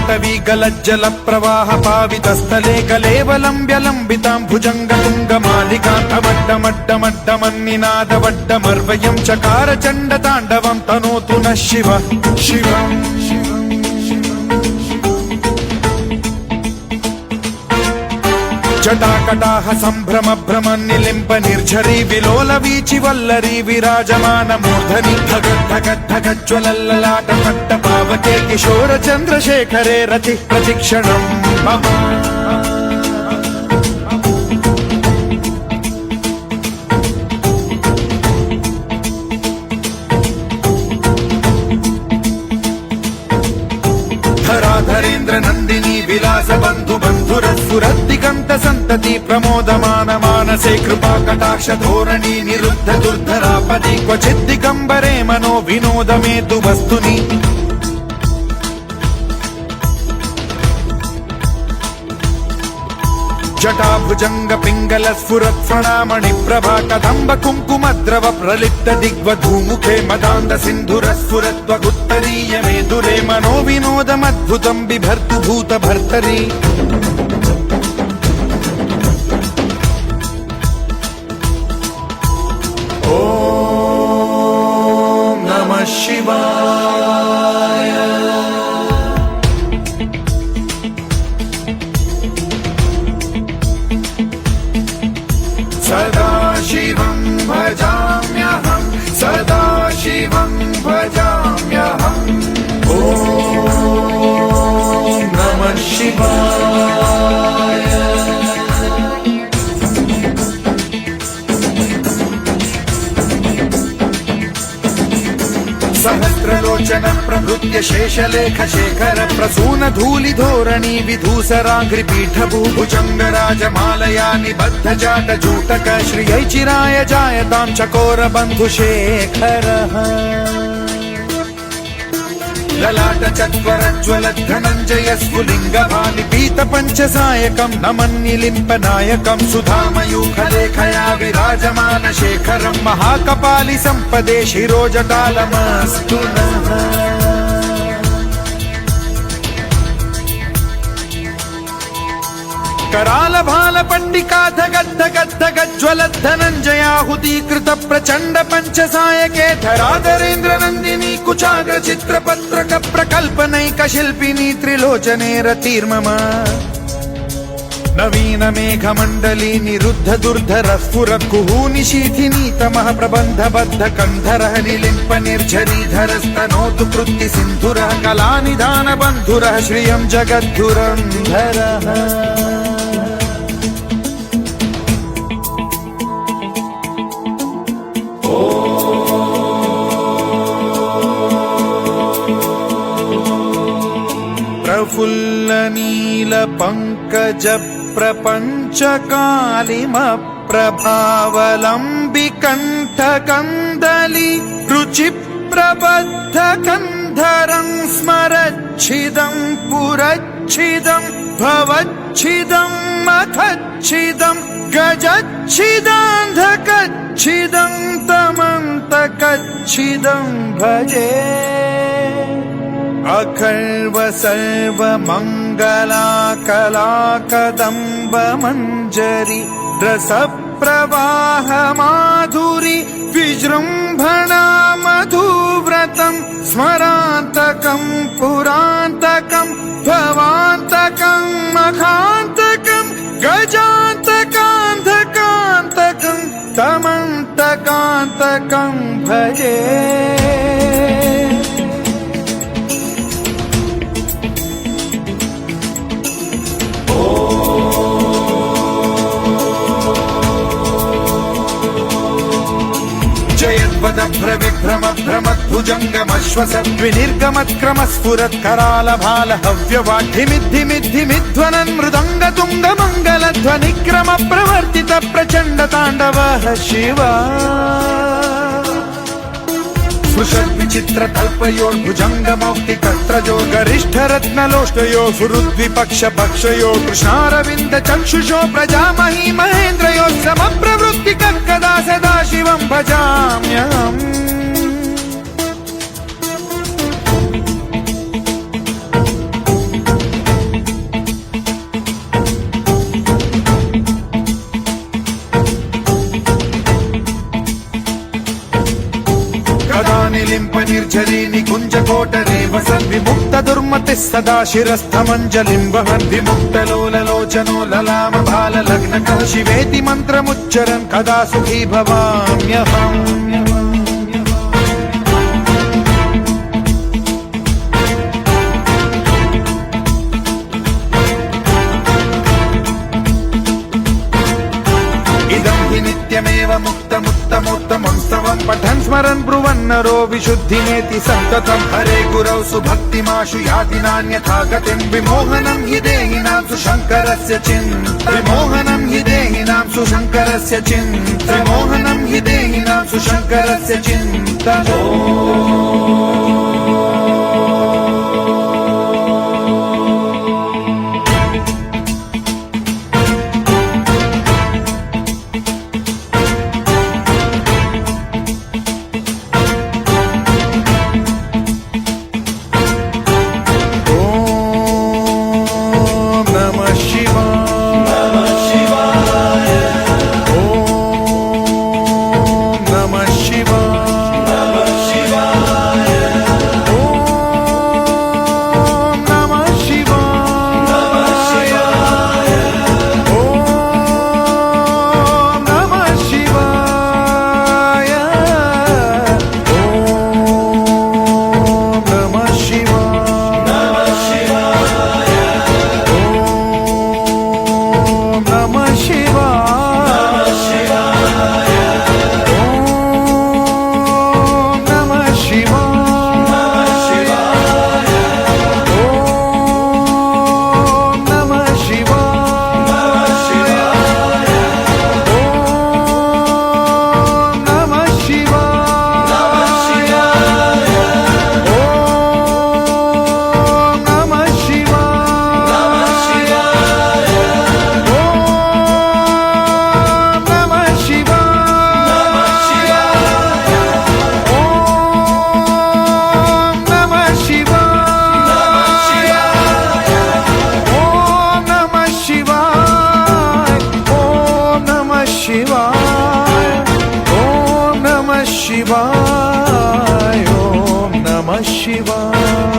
ताटवी गलज्जल प्रवाह पावितस्थले कलेवलम्ब्य लम्बितां भुजङ्गतुङ्गमालिकान्तवड्डमड्डमड्डमन्निनादवड्डमर्वयं चकार चण्डताण्डवं तनोतु नः शिव शिवम् जटाकटाह सम्भ्रम भ्रम निलिम्प निर्झरी विलोल वीचि वल्लरी विराजमान मूर्धनि धगद्धगद्धगज्ज्वलल्ललाट पट्ट पावके किशोर चन्द्रशेखरे रति प्रतिक्षणम् मम धराधरेन्द्र नन्दिनी विलास बन्धु बन्धुरस्फुरद्दिगन्त सन्तति प्रमोदमान मानसे कृपा कटाक्ष धोरणी निरुद्ध दुर्धरापदि क्वचिद्दिगम्बरे मनो विनोदमेतु वस्तुनि जटाभुजंग पिंगल स्फुरत् फणामणि प्रभा कदम्ब कुङ्कुमद्रव प्रलिप्त दिग्वधूमुखे मदान्द सिन्धुर स्फुरत्वगुत्तरीय मेदुरे मनो विनोदमद्भुतं बिभर्तु भूत भर्तरि ॐ नमः शिवाय सदा शिवं भजाम्यहं सदा शिवं भजाम्यहम् ॐ नमः शिवाय सहस्रलोचन प्रभृत्य शेषलेख शेखर प्रसून धूलि धोरणी विधूसराघ्रिपीठ भूभुजंग राजमालया निबद्ध जाट जूटक श्रियै चिराय जायतां चकोर बन्धु शेखरः ललाट चत्वर ज्वलत् धनञ्जय स्फुलिङ्ग भालिपीत पञ्चसायकं नमन्निलिम्प नायकं सुधामयूखलेखया विराजमान शेखरं महाकपालि सम्पदे शिरोजटालमस्तु नः कराल भाल पंडिका धगद्धगद्धगज्ज्वलत् धनञ्जयाहुतीकृत प्रचण्ड पञ्चसायके धराधरेन्द्र नन्दिनी कुचाग्र चित्रपत्रक प्रकल्पनैक शिल्पिनी त्रिलोचने रतिर्मम नवीन मेघमण्डली निरुद्ध दुर्धर स्फुर कुहूनि शीथिनी तमः प्रबन्धबद्ध कन्धरः निलिम्प निर्झरीधरस्तनोतु कृत्ति सिन्धुरः कलानिधान बन्धुरः श्रियं जगद्धुरन्धरः प्रफुल्ल नील पंकज प्रपंच कालिम प्रभावलंबि कंठ कंदली रुचि प्रबद्ध कंधरं स्मरच्छिदं पुरच्छिदं भवच्छिदं मखच्छिदं गजच्छिदान्धकच्छिदं तमन्तकच्छिदं भजे अखर्व सर्व मंगला कला कदम्ब मंजरी रस प्रवाह माधुरी विजृंभणा मधुव्रतं स्मरान्तकं पुरान्तकं भवान्तकं मखान्तकं गजान्तकान्धकान्तकं तमन्तकान्तकं भजे विभ्रम भ्रमद्भुजङ्गमश्वसद्विनिर्गमत्क्रम स्फुरत् कराल भाल हव्यवाढ्यमिद्धिमिद्धिमिध्वनन् मृदङ्ग तुङ्ग मङ्गलध्वनिक्रम प्रवर्तित प्रचण्ड ताण्डवः शिवा स्पृशद्विचित्र तल्पयोर्भुजङ्ग मौक्तिकत्रजो गरिष्ठ रत्नलोष्टयो फुरुद्विपक्ष पक्षयो कृष्णारविन्द चक्षुषो प्रजामही महेन्द्रयो समप्रवृत्ति कदा सदा शिवं भजाम्यहम् నివసన్ విముక్త దుర్మతి సదా శిరస్థమంజలిం వహన్ విముక్తలోలలోచనో లలామ బాల లగ్న శివేతి మంత్రముచ్చరన్ కదా సుఖీ భవామ్యహం. నిత్యమేవ ముక్తముత్తమోత్తమం స్తవం పఠన్ స్మరన్ బ్రువన్నరో విశుద్ధిమేతి సంతతం హరే గురౌ సుభక్తిమాశు యాతి నాన్యథా గతిం విమోహనం హి దేహినాం సుశంకరస్య చింత విమోహనం హి దేహినాం సుశంకరస్య చింత విమోహనం హి దేహినాం సుశంకరస్య చింత. Shivaya, Om Namah Shivaya.